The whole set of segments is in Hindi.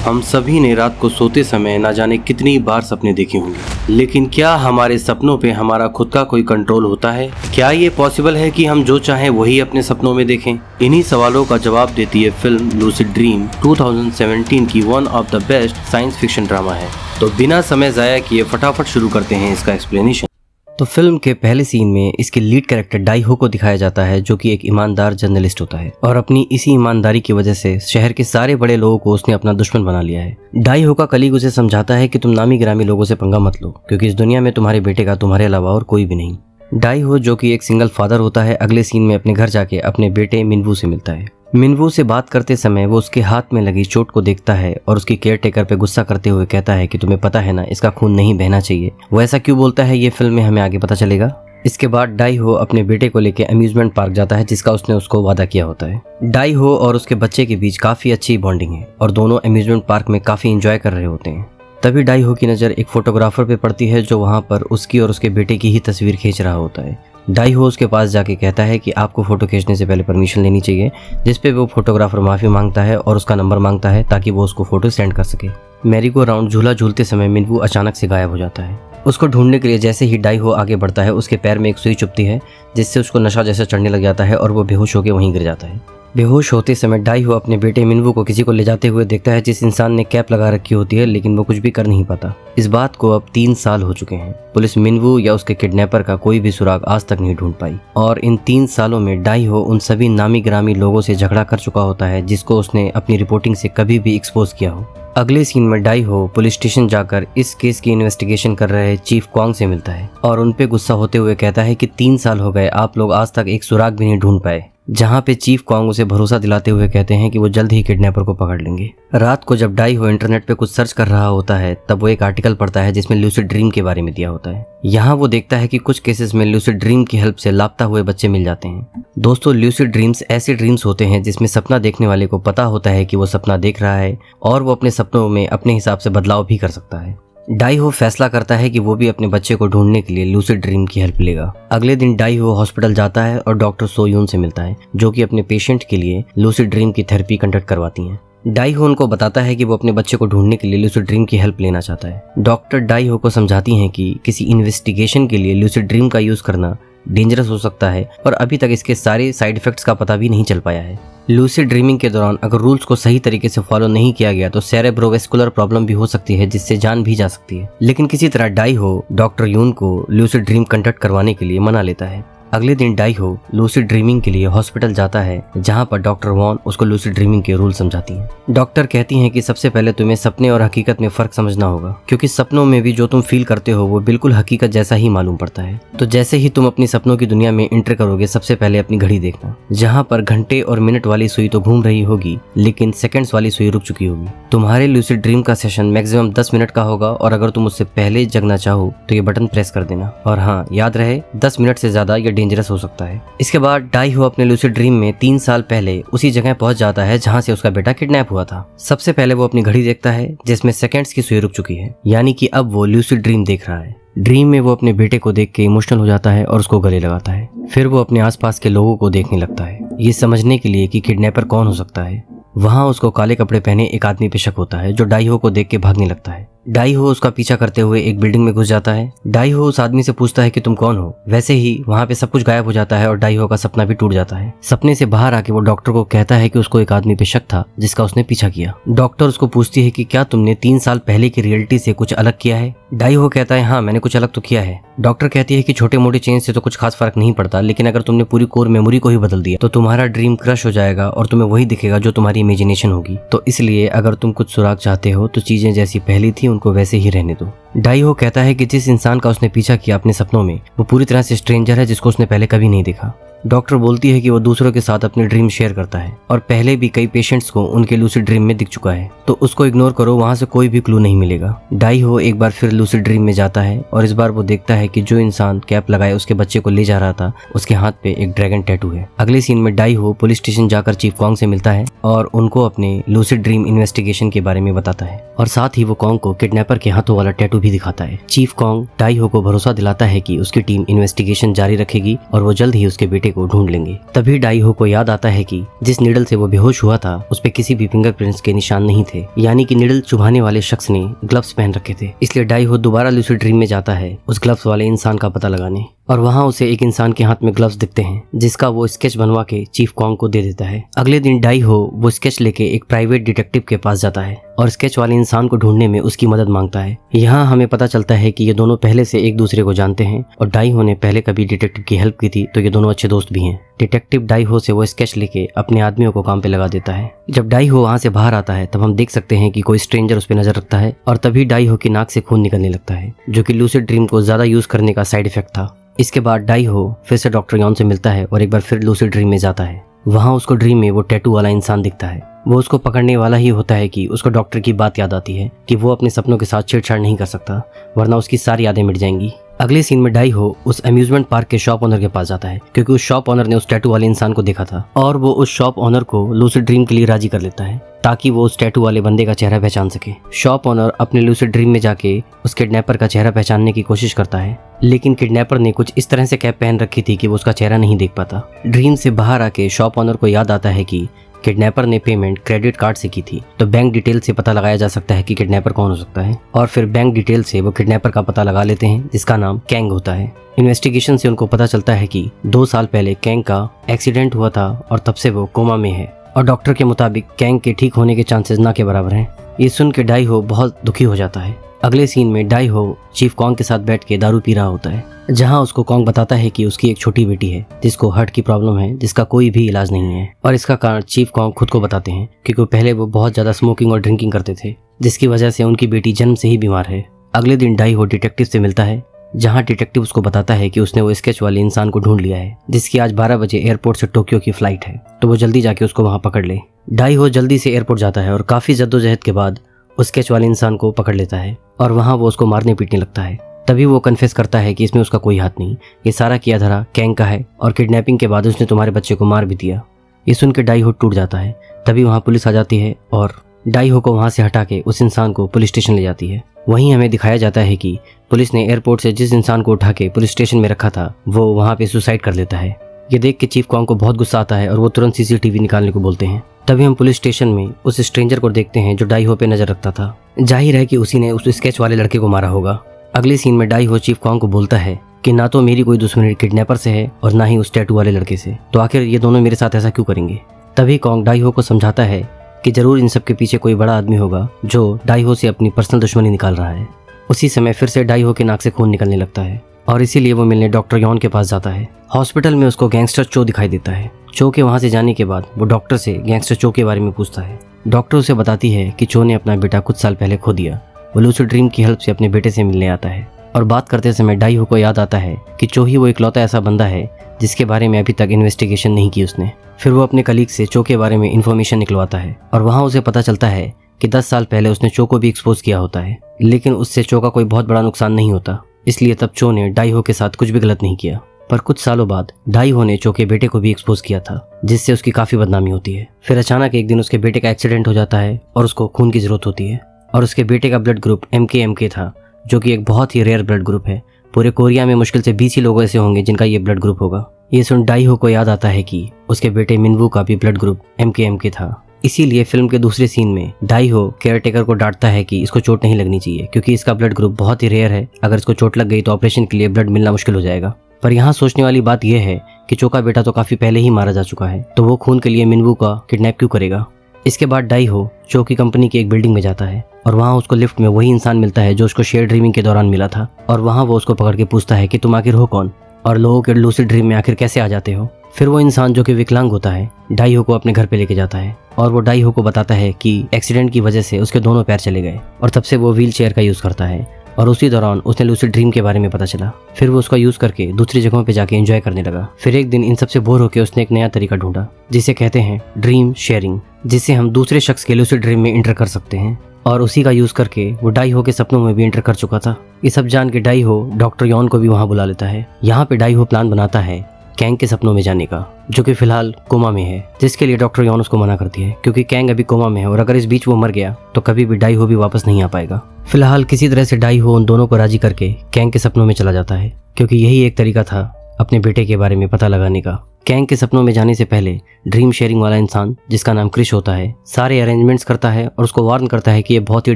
हम सभी ने रात को सोते समय ना जाने कितनी बार सपने देखे होंगे, लेकिन क्या हमारे सपनों पे हमारा खुद का कोई कंट्रोल होता है? क्या ये पॉसिबल है कि हम जो चाहें वही अपने सपनों में देखें? इन्हीं सवालों का जवाब देती है फिल्म लूसिड ड्रीम 2017 की one of the best science fiction drama है। तो बिना समय जाया किए फटाफट शुरू करते हैं इसका एक्सप्लेनेशन। तो फिल्म के पहले सीन में इसके लीड कैरेक्टर डाई हो को दिखाया जाता है, जो कि एक ईमानदार जर्नलिस्ट होता है और अपनी इसी ईमानदारी की वजह से शहर के सारे बड़े लोगों को उसने अपना दुश्मन बना लिया है। डाई हो का कलीग उसे समझाता है कि तुम नामी गिरामी लोगों से पंगा मत लो, क्योंकि इस दुनिया में तुम्हारे बेटे का तुम्हारे अलावा और कोई भी नहीं। डाई हो, जो कि एक सिंगल फादर होता है, अगले सीन में अपने घर जाके अपने बेटे मिनवू से मिलता है। मिनवू से बात करते समय वो उसके हाथ में लगी चोट को देखता है और उसकी केयर टेकर पे गुस्सा करते हुए कहता है कि तुम्हें पता है ना, इसका खून नहीं बहना चाहिए। वो ऐसा क्यों बोलता है ये फिल्म में हमें आगे पता चलेगा। इसके बाद डाई हो अपने बेटे को लेकर अम्यूजमेंट पार्क जाता है, जिसका उसने उसको वादा किया होता है। डाई हो और उसके बच्चे के बीच काफी अच्छी बॉन्डिंग है और दोनों अम्यूजमेंट पार्क में काफी एंजॉय कर रहे होते हैं। तभी डाई हो की नज़र एक फोटोग्राफर पे पड़ती है, जो वहाँ पर उसकी और उसके बेटे की ही तस्वीर खींच रहा होता है। डाई हो उसके पास जाके कहता है कि आपको फोटो खींचने से पहले परमिशन लेनी चाहिए, जिसपे वो फोटोग्राफर माफी मांगता है और उसका नंबर मांगता है ताकि वो उसको फोटो सेंड कर सके। मैरी को राउंड झूला झूलते समय मिनवू अचानक से गायब हो जाता है। उसको ढूंढने के लिए जैसे ही डाई हो आगे बढ़ता है, उसके पैर में एक सुई चुभती है, जिससे उसको नशा जैसा चढ़ने लग जाता है और वो बेहोश होकर वहीं गिर जाता है। बेहोश होते समय डाई हो अपने बेटे मिनवू को किसी को ले जाते हुए देखता है, जिस इंसान ने कैप लगा रखी होती है, लेकिन वो कुछ भी कर नहीं पाता। इस बात को अब 3 साल हो चुके हैं। पुलिस मिनवू या उसके किडनैपर का कोई भी सुराग आज तक नहीं ढूंढ पाई और इन 3 सालों में डाई हो उन सभी नामी गिरामी लोगों से झगड़ा कर चुका होता है, जिसको उसने अपनी रिपोर्टिंग से कभी भी एक्सपोज किया हो। अगले सीन में डाई हो पुलिस स्टेशन जाकर इस केस की इन्वेस्टिगेशन कर रहे चीफ क्वांग से मिलता है और उन पे गुस्सा होते हुए कहता है कि 3 साल हो गए, आप लोग आज तक एक सुराग भी नहीं ढूंढ पाए। जहाँ पे चीफ क्वांग उसे भरोसा दिलाते हुए कहते हैं कि वो जल्द ही किडनैपर को पकड़ लेंगे। रात को जब डाई हो इंटरनेट पे कुछ सर्च कर रहा होता है, तब वो एक आर्टिकल पढ़ता है जिसमें लूसिड ड्रीम के बारे में दिया होता है। यहाँ वो देखता है कि कुछ केसेस में लूसिड ड्रीम की हेल्प से लापता हुए बच्चे मिल जाते हैं। दोस्तों, लूसिड ड्रीम्स ऐसे ड्रीम्स होते हैं जिसमें सपना देखने वाले को पता होता है कि वो सपना देख रहा है और वो अपने सपनों में अपने हिसाब से बदलाव भी कर सकता है। डाई हो फैसला करता है कि वो भी अपने बच्चे को ढूंढने के लिए लूसिड ड्रीम की हेल्प लेगा। अगले दिन डाई हो हॉस्पिटल जाता है और डॉक्टर सो यून से मिलता है, जो कि अपने पेशेंट के लिए लूसिड ड्रीम की थेरेपी कंडक्ट करवाती हैं। डाई हो उनको बताता है कि वो अपने बच्चे को ढूंढने के लिए लूसिड ड्रीम की हेल्प लेना चाहता है। डॉक्टर डाई हो को समझाती हैं कि किसी इन्वेस्टिगेशन के लिए लूसिड ड्रीम का यूज करना डेंजरस हो सकता है और अभी तक इसके सारे साइड इफेक्ट्स का पता भी नहीं चल पाया है। लूसिड ड्रीमिंग के दौरान अगर रूल्स को सही तरीके से फॉलो नहीं किया गया तो सेरेब्रोवेस्कुलर प्रॉब्लम भी हो सकती है, जिससे जान भी जा सकती है। लेकिन किसी तरह डाई हो डॉक्टर यून को लूसिड ड्रीम कंडक्ट करवाने के लिए मना लेता है। अगले दिन डाई हो लूसिड ड्रीमिंग के लिए हॉस्पिटल जाता है, जहां पर डॉक्टर वॉन उसको लूसिड ड्रीमिंग के रूल समझाती हैं। डॉक्टर कहती हैं कि सबसे पहले तुम्हें सपने और हकीकत में फर्क समझना होगा, क्योंकि सपनों में भी जो तुम फील करते हो वो बिल्कुल हकीकत जैसा ही मालूम पड़ता है। तो जैसे ही तुम अपनी सपनों की दुनिया में एंटर करोगे, सबसे पहले अपनी घड़ी देखना, जहाँ पर घंटे और मिनट वाली सुई तो घूम रही होगी, लेकिन सेकंड्स वाली सुई रुक चुकी होगी। तुम्हारे लूसिड ड्रीम का सेशन मैक्सिमम 10 मिनट का होगा और अगर तुम उससे पहले जगना चाहो तो ये बटन प्रेस कर देना। और हाँ, याद रहे 10 मिनट से ज्यादा ये डेंजरस हो सकता है। इसके बाद डाई हो अपने लूसिड ड्रीम में 3 साल पहले उसी जगह पहुंच जाता है जहां से उसका बेटा किडनैप हुआ था। सबसे पहले वो अपनी घड़ी देखता है, जिसमें सेकंड्स की सुई रुक चुकी है, यानी कि अब वो लूसिड ड्रीम देख रहा है। ड्रीम में वो अपने बेटे को देख के इमोशनल हो जाता है और उसको गले लगाता है। फिर वो अपने आसपास के लोगों को देखने लगता है, ये समझने के लिए कि किडनैपर कौन हो सकता है। वहाँ उसको काले कपड़े पहने एक आदमी पे शक होता है, जो डाई हो को देख के भागने लगता है। डाई हो उसका पीछा करते हुए एक बिल्डिंग में घुस जाता है। डाई हो उस आदमी से पूछता है कि तुम कौन हो। वैसे ही वहाँ पे सब कुछ गायब हो जाता है और डाई हो का सपना भी टूट जाता है। सपने से बाहर आके वो डॉक्टर को कहता है कि उसको एक आदमी पे शक था, जिसका उसने पीछा किया। डॉक्टर उसको पूछती है कि क्या तुमने 3 साल पहले की रियलिटी से कुछ अलग किया है। डाई हो कहता है हाँ, मैंने कुछ अलग तो किया है। डॉक्टर कहती है कि छोटे मोटे चेंज से तो कुछ खास फर्क नहीं पड़ता, लेकिन अगर तुमने पूरी कोर मेमोरी को ही बदल दिया तो तुम्हारा ड्रीम क्रश हो जाएगा और तुम्हें वही दिखेगा जो तुम्हारी इमेजिनेशन होगी। तो इसलिए अगर तुम कुछ सुराग चाहते हो तो चीजें जैसी पहली थी उनको वैसे ही रहने दो। डाई हो कहता है कि जिस इंसान का उसने पीछा किया अपने सपनों में, वो पूरी तरह से स्ट्रेंजर है, जिसको उसने पहले कभी नहीं देखा। डॉक्टर बोलती है कि वो दूसरों के साथ अपने ड्रीम शेयर करता है और पहले भी कई पेशेंट्स को उनके लूसिड ड्रीम में दिख चुका है, तो उसको इग्नोर करो, वहां से कोई भी क्लू नहीं मिलेगा। डाई हो एक बार फिर लूसिड ड्रीम में जाता है और इस बार वो देखता है कि जो इंसान कैप लगाए उसके बच्चे को ले जा रहा था, उसके हाथ पे एक ड्रैगन टैटू है। अगले सीन में डाई हो पुलिस स्टेशन जाकर चीफ कॉन्ग से मिलता है और उनको अपने लूसिड ड्रीम इन्वेस्टिगेशन के बारे में बताता है और साथ ही वो कॉन्ग को किडनैपर के हाथों वाला टैटू भी दिखाता है। चीफ कॉन्ग डाई हो को भरोसा दिलाता है कि उसकी टीम इन्वेस्टिगेशन जारी रखेगी और वो जल्द ही उसके बेटे बेटे को ढूंढ लेंगे। तभी डाई हो को याद आता है कि जिस निडल से वो बेहोश हुआ था उस पे किसी भी फिंगरप्रिंट्स के निशान नहीं थे, यानी कि निडल चुभाने वाले शख्स ने ग्लव्स पहन रखे थे। इसलिए डाई हो दोबारा लूसिड ड्रीम में जाता है उस ग्लव्स वाले इंसान का पता लगाने, और वहाँ उसे एक इंसान के हाथ में ग्लव्स दिखते हैं जिसका वो स्केच बनवा के चीफ कॉन्ग को दे देता है। अगले दिन डाई हो वो स्केच लेके एक प्राइवेट डिटेक्टिव के पास जाता है और स्केच वाले इंसान को ढूंढने में उसकी मदद मांगता है। यहाँ हमें पता चलता है कि ये दोनों पहले से एक दूसरे को जानते हैं और डाई हो ने पहले कभी डिटेक्टिव की हेल्प की थी, तो ये दोनों अच्छे दोस्त भी हैं। डिटेक्टिव डाई हो से वो स्केच लेके अपने आदमियों को काम पे लगा देता है। जब डाई हो वहाँ से बाहर आता है तब हम देख सकते हैं कि कोई स्ट्रेंजर उस पर नजर रखता है और तभी डाई हो की नाक से खून निकलने लगता है, जो कि लूसिड ड्रीम को ज्यादा यूज करने का साइड इफेक्ट था। इसके बाद डाई हो फिर से डॉक्टर यॉन से मिलता है और एक बार फिर लूसिड ड्रीम में जाता है। वहाँ उसको ड्रीम में वो टैटू वाला इंसान दिखता है। वो उसको पकड़ने वाला ही होता है कि उसको डॉक्टर की बात याद आती है कि वो अपने सपनों के साथ छेड़छाड़ नहीं कर सकता, वरना उसकी सारी यादें मिट जाएंगी। अगले सीन में डाई हो उस अम्यूजमेंट पार्क के शॉप ओनर के पास जाता है क्योंकि उस शॉप ओनर ने उस टैटू वाले इंसान को देखा था और वो उस शॉप ओनर को लूसिड ड्रीम के लिए राजी कर लेता है ताकि वो उस टैटू वाले बंदे का चेहरा पहचान सके। शॉप ओनर अपने लूसिड ड्रीम में जाके उस किडनैपर का चेहरा पहचानने की कोशिश करता है, लेकिन किडनैपर ने कुछ इस तरह से कैप पहन रखी थी कि वो उसका चेहरा नहीं देख पाता। ड्रीम से बाहर आके शॉप ओनर को याद आता है कि किडनैपर ने पेमेंट क्रेडिट कार्ड से की थी, तो बैंक डिटेल से पता लगाया जा सकता है कि किडनैपर कौन हो सकता है। और फिर बैंक डिटेल से वो किडनैपर का पता लगा लेते हैं जिसका नाम कैंग होता है। इन्वेस्टिगेशन से उनको पता चलता है कि 2 साल पहले कैंग का एक्सीडेंट हुआ था और तब से वो कोमा में है और डॉक्टर के मुताबिक कैंग के ठीक होने के चांसेस ना के बराबर हैं। ये सुन के डाई हो बहुत दुखी हो जाता है। अगले सीन में डाई हो चीफ कॉन्ग के साथ बैठ के दारू पी रहा होता है, जहां उसको कॉन्ग बताता है कि उसकी एक छोटी बेटी है जिसको हार्ट की प्रॉब्लम है जिसका कोई भी इलाज नहीं है, और इसका कारण चीफ कॉन्ग खुद को बताते हैं क्योंकि पहले वो बहुत ज्यादा स्मोकिंग और ड्रिंकिंग करते थे जिसकी वजह से उनकी बेटी जन्म से ही बीमार है। अगले दिन डाई हो डिटेक्टिव से मिलता है, जहां डिटेक्टिव उसको बताता है कि उसने वो स्केच वाले इंसान को ढूंढ लिया है जिसकी आज 12 बजे एयरपोर्ट से टोक्यो की फ्लाइट है, तो वो जल्दी जाके उसको वहां पकड़ ले। डाई हो जल्दी से एयरपोर्ट जाता है और काफी जद्दोजहद के बाद उस स्केच वाले इंसान को पकड़ लेता है और वहां वो उसको मारने पीटने लगता है। तभी वो कन्फेस करता है कि इसमें उसका कोई हाथ नहीं, ये सारा किया धरा कैंग का है और किडनैपिंग के बाद उसने तुम्हारे बच्चे को मार भी दिया। ये सुन के डाई हो टूट जाता है। तभी वहाँ पुलिस आ जाती है और डाई हो को वहाँ से हटा के उस इंसान को पुलिस स्टेशन ले जाती है। वहीं हमें दिखाया जाता है कि पुलिस ने एयरपोर्ट से जिस इंसान को उठा के पुलिस स्टेशन में रखा था वो वहाँ पे सुसाइड कर लेता है। ये देख के चीफ कॉन्ग को बहुत गुस्सा आता है और वो तुरंत सीसीटीवी निकालने को बोलते हैं। तभी हम पुलिस स्टेशन में उस स्ट्रेंजर को देखते हैं जो डाई हो पे नजर रखता था। जाहिर है कि उसी ने उस स्केच वाले लड़के को मारा होगा। अगले सीन में डाई हो चीफ कॉन्ग को बोलता है कि ना तो मेरी कोई दुश्मनी किडनैपर से है और ना ही उस टैटू वाले लड़के से, तो आखिर ये दोनों मेरे साथ ऐसा क्यों करेंगे। तभी कॉन्ग डाई हो को समझाता है कि जरूर इन सब के पीछे कोई बड़ा आदमी होगा जो डाई हो से अपनी पर्सनल दुश्मनी निकाल रहा है। उसी समय फिर से डाई हो के नाक से खून निकलने लगता है और इसीलिए वो मिलने डॉक्टर यॉन के पास जाता है। हॉस्पिटल में उसको गैंगस्टर चो दिखाई देता है। चो के वहाँ से जाने के बाद वो डॉक्टर से गैंगस्टर चो के बारे में पूछता है। डॉक्टर उसे बताती है कि चो ने अपना बेटा कुछ साल पहले खो दिया। वो लूसिड ड्रीम की हेल्प से अपने बेटे से मिलने आता है और बात करते समय डाई हो को याद आता है कि चो ही वो इकलौता ऐसा बंदा है जिसके बारे में अभी तक इन्वेस्टिगेशन नहीं की उसने। फिर वो अपने कलीग से चो के बारे में इन्फॉर्मेशन निकलवाता है और वहाँ उसे पता चलता है कि 10 साल पहले उसने चो को भी एक्सपोज किया होता है, लेकिन उससे चो का कोई बहुत बड़ा नुकसान नहीं होता, इसलिए तब चो ने डाई हो के साथ कुछ भी गलत नहीं किया। पर कुछ सालों बाद डाई हो ने चो के बेटे को भी एक्सपोज किया था जिससे उसकी काफी बदनामी होती है। फिर अचानक एक दिन उसके बेटे का एक्सीडेंट हो जाता है और उसको खून की जरूरत होती है और उसके बेटे का ब्लड ग्रुप MK था, जो कि एक बहुत ही रेयर ब्लड ग्रुप है। पूरे कोरिया में मुश्किल से 20 ही लोग ऐसे होंगे जिनका ये ब्लड ग्रुप होगा। ये सुन डाई हो को याद आता है कि उसके बेटे मिनवू का भी ब्लड ग्रुप MK था। इसीलिए फिल्म के दूसरे सीन में डाई हो केयरटेकर को डांटता है कि इसको चोट नहीं लगनी चाहिए क्योंकि इसका ब्लड ग्रुप बहुत ही रेयर है, अगर इसको चोट लग गई तो ऑपरेशन के लिए ब्लड मिलना मुश्किल हो जाएगा। पर यहाँ सोचने वाली बात यह है कि चो का बेटा तो काफी पहले ही मारा जा चुका है, तो वो खून के लिए मिनवू का किडनैप क्यों करेगा। इसके बाद डाई हो चो की कंपनी की एक बिल्डिंग में जाता है और वहाँ उसको लिफ्ट में वही इंसान मिलता है जो उसको शेयर ड्रीमिंग के दौरान मिला था, और वहाँ वो उसको पकड़ के पूछता है कि तुम आखिर हो कौन और लोगों के लूसिड ड्रीम में आखिर कैसे आ जाते हो। फिर वो इंसान जो कि विकलांग होता है डाई हो को अपने घर पे लेके जाता है और वो डाई हो को बताता है कि एक्सीडेंट की वजह से उसके दोनों पैर चले गए और तब से वो व्हील चेयर का यूज करता है और उसी दौरान उसने लूसिड ड्रीम के बारे में पता चला। फिर वो उसका यूज करके दूसरी जगहों पे जाके एंजॉय करने लगा। फिर एक दिन इन सबसे बोर होकर उसने एक नया तरीका ढूंढा जिसे कहते हैं ड्रीम शेयरिंग, जिससे हम दूसरे शख्स के लूसिड ड्रीम में एंटर कर सकते हैं, और उसी का यूज करके वो डाई हो के सपनों में भी एंटर कर चुका था। ये सब जान के डाई हो डॉक्टर यॉन को भी वहाँ बुला लेता है। यहाँ पे डाई हो प्लान बनाता है कैंग के सपनों में जाने का, जो कि फिलहाल कोमा में है, जिसके लिए डॉक्टर यॉन उसको मना करती है क्योंकि कैंग अभी कोमा में है और अगर इस बीच वो मर गया तो कभी भी डाई हो भी वापस नहीं आ पाएगा। फिलहाल किसी तरह से डाई हो उन दोनों को राजी करके कैंग के सपनों में चला जाता है क्योंकि यही एक तरीका था अपने बेटे के बारे में पता लगाने का। कैंग के सपनों में जाने से पहले ड्रीम शेयरिंग वाला इंसान जिसका नाम क्रिश होता है सारे अरेंजमेंट्स करता है और उसको वार्न करता है कि ये बहुत ही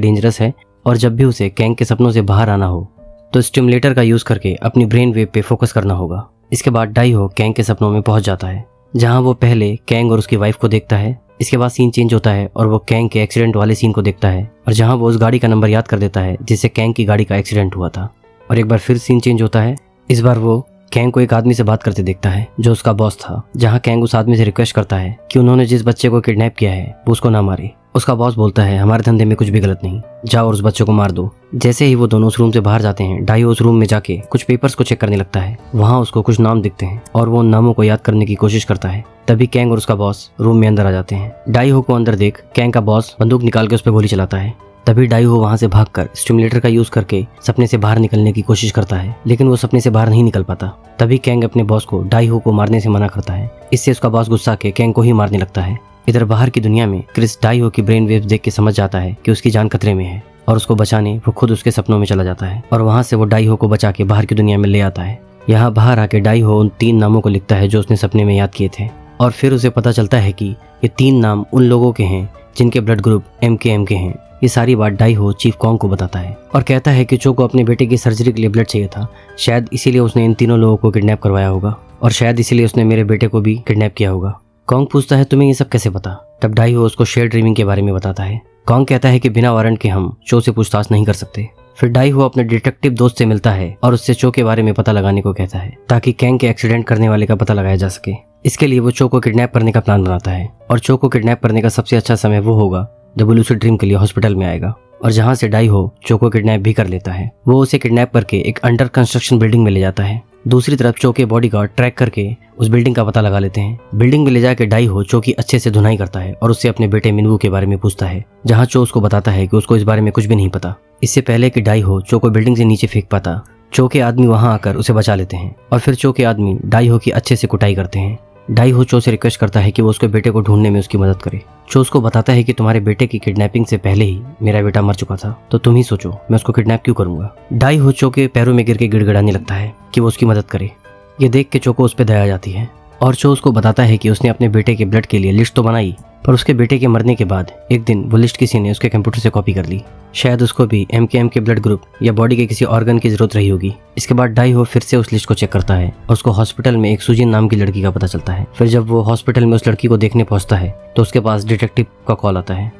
डेंजरस है और जब भी उसे कैंग के सपनों से बाहर आना हो तो स्टिमुलेटर का यूज करके अपनी ब्रेन वेव पे फोकस करना होगा। इसके बाद डाई हो कैंग के सपनों में पहुंच जाता है जहां वो पहले कैंग और उसकी वाइफ को देखता है। इसके बाद सीन चेंज होता है और वो कैंग के एक्सीडेंट वाले सीन को देखता है और जहां वो उस गाड़ी का नंबर याद कर देता है जिससे कैंग की गाड़ी का एक्सीडेंट हुआ था। और एक बार फिर सीन चेंज होता है। इस बार वो कैंग को एक आदमी से बात करते देखता है जो उसका बॉस था, जहां कैंग उस आदमी से रिक्वेस्ट करता है कि उन्होंने जिस बच्चे को किडनैप किया है वो उसको ना मारे। उसका बॉस बोलता है हमारे धंधे में कुछ भी गलत नहीं, जाओ और उस बच्चे को मार दो। जैसे ही वो दोनों उस रूम से बाहर जाते हैं डाई उस रूम में जाके कुछ पेपर्स को चेक करने लगता है। वहाँ उसको कुछ नाम दिखते हैं और वो उन नामों को याद करने की कोशिश करता है। तभी कैंग और उसका बॉस रूम में अंदर आ जाते हैं। डाई हो को अंदर देख कैंग का बॉस बंदूक निकाल के उस पर गोली चलाता है। तभी डाई हो वहां से भागकर स्टिमुलेटर का यूज करके सपने से बाहर निकलने की कोशिश करता है, लेकिन वो सपने से बाहर नहीं निकल पाता। तभी कैंग अपने बॉस को डाई हो को मारने से मना करता है। इससे उसका बॉस गुस्सा के कैंग को ही मारने लगता है। इधर बाहर की दुनिया में क्रिस डाई हो की ब्रेन वेव्स देख के समझ जाता है कि उसकी जान खतरे में है और उसको बचाने वो खुद उसके सपनों में चला जाता है और वहां से वो डाई हो को बचा के बाहर की दुनिया में ले आता है। यहाँ बाहर आके डाई हो उन 3 नामों को लिखता है जो उसने सपने में याद किए थे और फिर उसे पता चलता है कि ये 3 नाम उन लोगों के हैं जिनके ब्लड ग्रुप MKM के हैं। ये सारी बात डाई हो चीफ कॉन्ग को बताता है और कहता है कि चो को अपने बेटे की सर्जरी के लिए ब्लड चाहिए था, शायद इसीलिए उसने इन तीनों लोगों को किडनैप करवाया होगा और शायद इसीलिए उसने मेरे बेटे को भी किडनैप किया होगा। कॉन्ग पूछता है तुम्हें ये सब कैसे पता? तब डाई हो उसको शेयर ड्रीमिंग के बारे में बताता है। कॉन्ग कहता है कि बिना वारंट के हम चो से पूछताछ नहीं कर सकते। फिर डाई हो अपने डिटेक्टिव दोस्त से मिलता है और उससे चो के बारे में पता लगाने को कहता है ताकि कैंग के एक्सीडेंट करने वाले का पता लगाया जा सके। इसके लिए वो चो को किडनैप करने का प्लान बनाता है और चो को किडनैप करने का सबसे अच्छा समय वो होगा जब वो लूसिड ड्रीम के लिए हॉस्पिटल में आएगा और जहां से डाई हो चो को किडनैप भी कर लेता है। वो उसे किडनैप करके एक अंडर कंस्ट्रक्शन बिल्डिंग में ले जाता है। दूसरी तरफ चो के बॉडीगार्ड ट्रैक करके उस बिल्डिंग का पता लगा लेते हैं। बिल्डिंग में ले जाकर डाई हो चो की अच्छे से धुनाई करता है और उससे अपने बेटे मिनवू के बारे में पूछता है, जहां चो उसको बताता है कि उसको इस बारे में कुछ भी नहीं पता। इससे पहले कि डाई हो चो को बिल्डिंग से नीचे फेंक पाता, चो के आदमी वहां आकर उसे बचा लेते हैं और फिर चो के आदमी डाई हो की अच्छे से कुटाई करते हैं। डाई हो चो से रिक्वेस्ट करता है कि वो उसके बेटे को ढूंढने में उसकी मदद करे। चो उसको बताता है कि तुम्हारे बेटे की किडनैपिंग से पहले ही मेरा बेटा मर चुका था, तो तुम ही सोचो मैं उसको किडनैप क्यों करूंगा। डाई हो चो के पैरों में गिर के गिड़गिड़ाने लगता है कि वो उसकी मदद करे। ये देख के चो को उस पर दया जाती है और चो उसको बताता है कि उसने अपने बेटे के ब्लड के लिए लिस्ट तो बनाई, पर उसके बेटे के मरने के बाद एक दिन वो लिस्ट किसी ने उसके कंप्यूटर से कॉपी कर ली। शायद उसको भी MKM के ब्लड ग्रुप या बॉडी के किसी ऑर्गन की जरूरत रही होगी। इसके बाद डाई हो फिर से उस लिस्ट को चेक करता है और उसको हॉस्पिटल में एक सुजिन नाम की लड़की का पता चलता है। फिर जब वो हॉस्पिटल में उस लड़की को देखने पहुंचता है तो उसके पास डिटेक्टिव का कॉल आता है।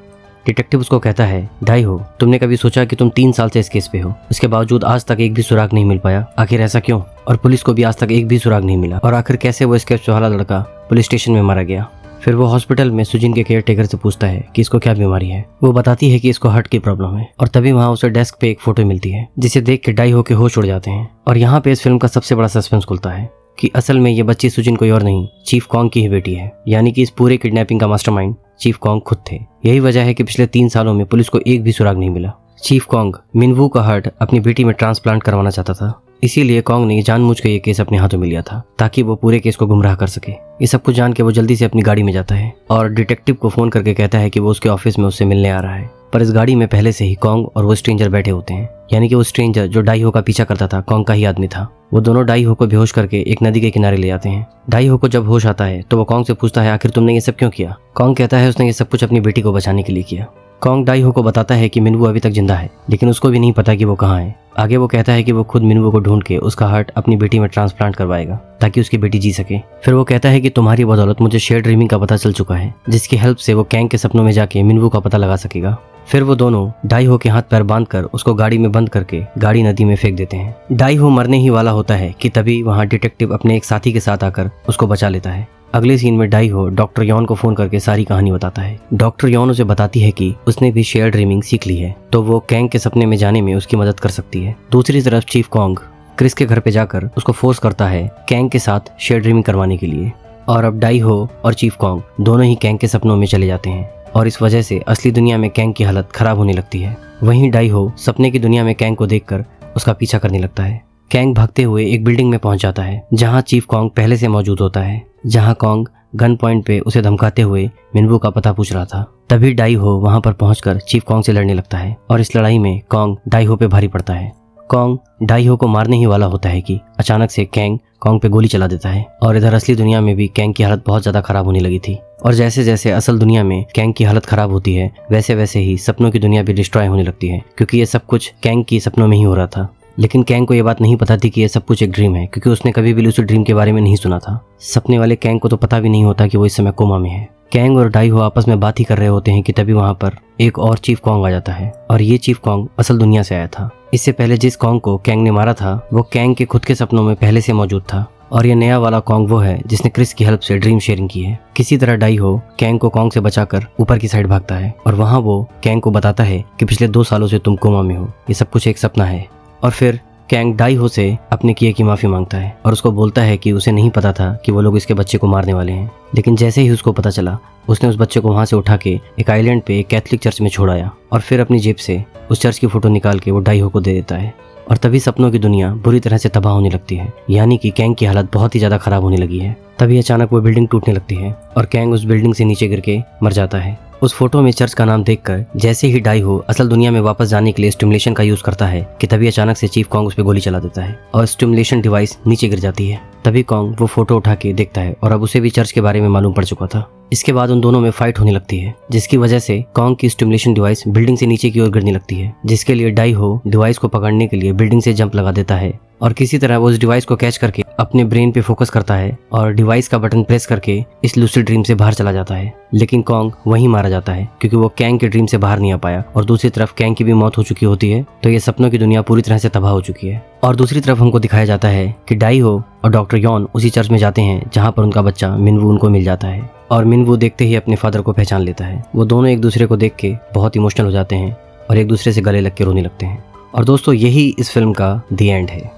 डिटेक्टिव उसको कहता है, डाई हो तुमने कभी सोचा कि तुम 3 साल से इस केस पे हो, इसके बावजूद आज तक एक भी सुराग नहीं मिल पाया, आखिर ऐसा क्यों? और पुलिस को भी आज तक एक भी सुराग नहीं मिला और आखिर कैसे वो स्केच वाला लड़का पुलिस स्टेशन में मारा गया? फिर वो हॉस्पिटल में सुजिन के केयर टेकर से पूछता है कि इसको क्या बीमारी है। वो बताती है कि इसको हार्ट की प्रॉब्लम है और तभी वहाँ उसे डेस्क पे एक फोटो मिलती है जिसे देख के डाई हो के होश उड़ जाते हैं। और यहाँ पे इस फिल्म का सबसे बड़ा सस्पेंस खुलता है कि असल में ये बच्ची सुजिन कोई और नहीं चीफ कॉन्ग की ही बेटी है, यानी कि इस पूरे किडनैपिंग का मास्टरमाइंड चीफ कॉन्ग खुद थे। यही वजह है कि पिछले 3 सालों में पुलिस को एक भी सुराग नहीं मिला। चीफ कॉन्ग मिनवू का हार्ट अपनी बेटी में ट्रांसप्लांट करवाना चाहता था, इसीलिए कॉन्ग ने जानबूझ के ये केस अपने हाथों में लिया था ताकि वो पूरे केस को गुमराह कर सके। ये सब कुछ जान के वो जल्दी से अपनी गाड़ी में जाता है और डिटेक्टिव को फोन करके कहता है कि वो उसके ऑफिस में उससे मिलने आ रहा है। पर इस गाड़ी में पहले से ही कॉन्ग और वो स्ट्रेंजर बैठे होते हैं, यानी कि वो स्ट्रेंजर जो डाई हो का पीछा करता था कॉन्ग का ही आदमी था। वो दोनों डाई हो को बेहोश करके एक नदी के किनारे ले जाते हैं। डाई हो को जब होश आता है तो वो कॉन्ग से पूछता है आखिर तुमने ये सब क्यों किया? कॉन्ग कहता है उसने ये सब कुछ अपनी बेटी को बचाने के लिए किया। कॉन्ग डाई हो को बताता है कि मिनवू अभी तक जिंदा है, लेकिन उसको भी नहीं पता कि वो कहाँ है। आगे वो कहता है कि वो खुद मिनवू को ढूंढ के उसका हार्ट अपनी बेटी में ट्रांसप्लांट करवाएगा ताकि उसकी बेटी जी सके। फिर वो कहता है कि तुम्हारी बदौलत मुझे शेयर ड्रीमिंग का पता चल चुका है, जिसकी हेल्प से वो कैंग के सपनों में जाके मिनवू का पता लगा सकेगा। फिर वो दोनों डाई हो के हाथ पैर बांधकर उसको गाड़ी में बंद करके गाड़ी नदी में फेंक देते हैं। डाई हो मरने ही वाला होता है कि तभी वहाँ डिटेक्टिव अपने एक साथी के साथ आकर उसको बचा लेता है। अगले सीन में डाई हो डॉक्टर यॉन को फोन करके सारी कहानी बताता है। डॉक्टर यॉन उसे बताती है कि उसने भी शेयर ड्रीमिंग सीख ली है, तो वो कैंग के सपने में जाने में उसकी मदद कर सकती है। दूसरी तरफ चीफ कॉन्ग क्रिस के घर पे जाकर उसको फोर्स करता है कैंग के साथ शेयर ड्रीमिंग करवाने के लिए। और अब डाई हो और चीफ कॉन्ग दोनों ही कैंग के सपनों में चले जाते हैं और इस वजह से असली दुनिया में कैंग की हालत खराब होने लगती है। वहीं डाई हो सपने की दुनिया में कैंग को देखकर उसका पीछा करने लगता है। कैंग भागते हुए एक बिल्डिंग में पहुंच जाता है जहां चीफ कॉन्ग पहले से मौजूद होता है, जहां कॉन्ग गन पॉइंट पे उसे धमकाते हुए मिनवू का पता पूछ रहा था। तभी डाई हो वहां पर पहुंचकर चीफ कॉन्ग से लड़ने लगता है और इस लड़ाई में कॉन्ग डाई हो पे भारी पड़ता है। कॉन्ग डाई हो को मारने ही वाला होता है कि अचानक से कैंग कॉन्ग पे गोली चला देता है। और इधर असली दुनिया में भी कैंग की हालत बहुत ज्यादा खराब होने लगी थी। और जैसे जैसे असल दुनिया में कैंग की हालत खराब होती है वैसे वैसे ही सपनों की दुनिया भी डिस्ट्रॉय होने लगती है, क्योंकि ये सब कुछ कैंग की सपनों में ही हो रहा था। लेकिन कैंग को ये बात नहीं पता थी कि ये सब कुछ एक ड्रीम है, क्योंकि उसने कभी भी लूसिड ड्रीम के बारे में नहीं सुना था। सपने वाले कैंग को तो पता भी नहीं होता कि वो इस समय कोमा में है। कैंग और डाई हो आपस में बात ही कर रहे होते हैं कि तभी वहां पर एक और चीफ कॉन्ग आ जाता है। और ये चीफ कॉन्ग असल दुनिया से आया था। इससे पहले जिस कॉन्ग को कैंग ने मारा था वो कैंग के खुद के सपनों में पहले से मौजूद था। और ये नया वाला कॉन्ग वो है जिसने क्रिस की हेल्प से ड्रीम शेयरिंग की है। किसी तरह डाई हो कैंग को कॉन्ग से बचाकर ऊपर की साइड भागता है और वहां वो कैंग को बताता है कि पिछले 2 सालों से तुम कोमा में हो, ये सब कुछ एक सपना है। और फिर कैंग डाई हो से अपने किए की माफी मांगता है और उसको बोलता है कि उसे नहीं पता था कि वो लोग इसके बच्चे को मारने वाले हैं। लेकिन जैसे ही उसको पता चला उसने उस बच्चे को वहां से उठा के एक आइलैंड पे एक कैथलिक चर्च में छोड़ाया और फिर अपनी जेब से उस चर्च की फोटो निकाल के वो डाई हो को दे देता है। और तभी सपनों की दुनिया बुरी तरह से तबाह होने लगती है, यानी कि कैंग की हालत बहुत ही ज्यादा खराब होने लगी है। तभी अचानक वो बिल्डिंग टूटने लगती है और कैंग उस बिल्डिंग से नीचे गिर के मर जाता है। उस फोटो में चर्च का नाम देखकर जैसे ही डाई हो असल दुनिया में वापस जाने के लिए स्टिमुलेशन का यूज करता है कि तभी अचानक से चीफ कॉन्ग उस पर गोली चला देता है और स्टिमुलेशन डिवाइस नीचे गिर जाती है। तभी कॉन्ग वो फोटो उठा के देखता है और अब उसे भी चर्च के बारे में मालूम पड़ चुका था। इसके बाद उन दोनों में फाइट होने लगती है, जिसकी वजह से कॉन्ग की स्टिमुलेशन डिवाइस बिल्डिंग से नीचे की ओर गिरने लगती है, जिसके लिए डाई हो डिवाइस को पकड़ने के लिए बिल्डिंग से जंप लगा देता है और किसी तरह वो उस डिवाइस को कैच करके अपने ब्रेन पे फोकस करता है और डिवाइस का बटन प्रेस करके इस लूसिड ड्रीम से बाहर चला जाता है। लेकिन कॉन्ग वहीं मारा जाता है क्योंकि वो कैंग के ड्रीम से बाहर नहीं आ पाया और दूसरी तरफ कैंग की भी मौत हो चुकी होती है, तो ये सपनों की दुनिया पूरी तरह से तबाह हो चुकी है। और दूसरी तरफ हमको दिखाया जाता है कि डाई हो और डॉक्टर यॉन उसी चर्च में जाते हैं जहाँ पर उनका बच्चा मिनवू उनको मिल जाता है और मिनवू देखते ही अपने फादर को पहचान लेता है। वो दोनों एक दूसरे को देख के बहुत इमोशनल हो जाते हैं और एक दूसरे से गले लग के रोने लगते हैं। और दोस्तों यही इस फिल्म का दी एंड है।